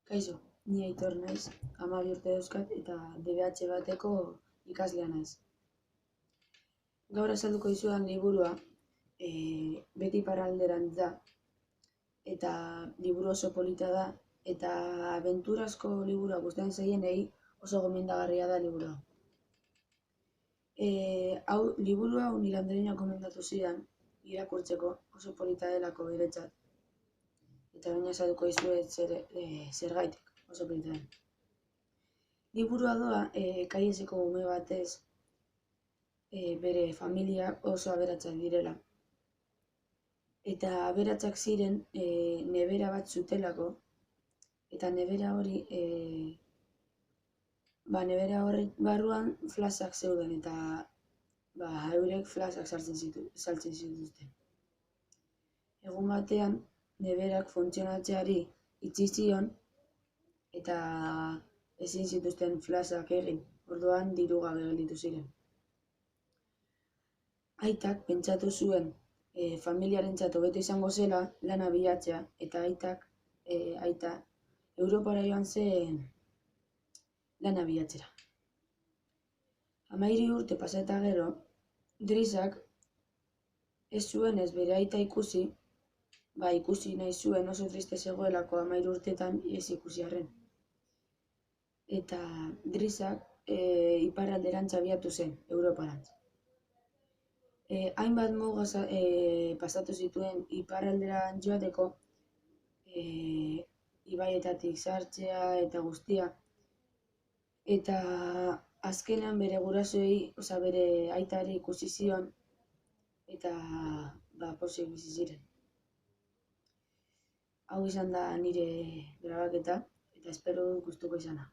Kaixo, ni Aitor naiz, 12 urte dauzkat eta DBH bateko ikaslea naiz. Gaur azalduko dizudan liburua Beti iparralderantz da, eta liburu oso polita da, eta abenturazko liburua gustatzen zaienei oso gomendagarria da liburua. Liburu hau nire Andereñoak gomendatu zidan irakurtzeko, oso polita delako beretzat. Eta baina azalduko dizuet zergaitik oso polita den. Liburua doa kaieseko ume batez bere familia oso aberatsak direla. Eta aberatsak ziren nebera bat zutelako, eta nebera hori barruan flasak zeuden, eta eurek flasak saltzen zituzten. Egun batean, neberak funtzionatzeari itxi zion, eta ezin zituzten flasak egin, orduan diru gabe gelditu ziren. Aitak pentsatu zuen familiarentzat hobeto izango zela lana bilatzea, eta aita Europara joan zen lana bilatzera. 13 urte pasa eta gero, Drisak ez zuen ez bere aita ikusi, ikusi nahi zuen oso triste zegoelako 13 urtetan ez ikusi arren. Eta Drisak iparralderantz abiatu zen, Europarantz. Hainbat muga pasatu zituen iparralderantz joateko, ibaietatik sartzea eta guztia. Eta azkenean bere gurasoei, bere aitari ikusi zion, eta pozik bizi ziren. Hau izan da nire grabaketa, eta espero dut gustuko izana.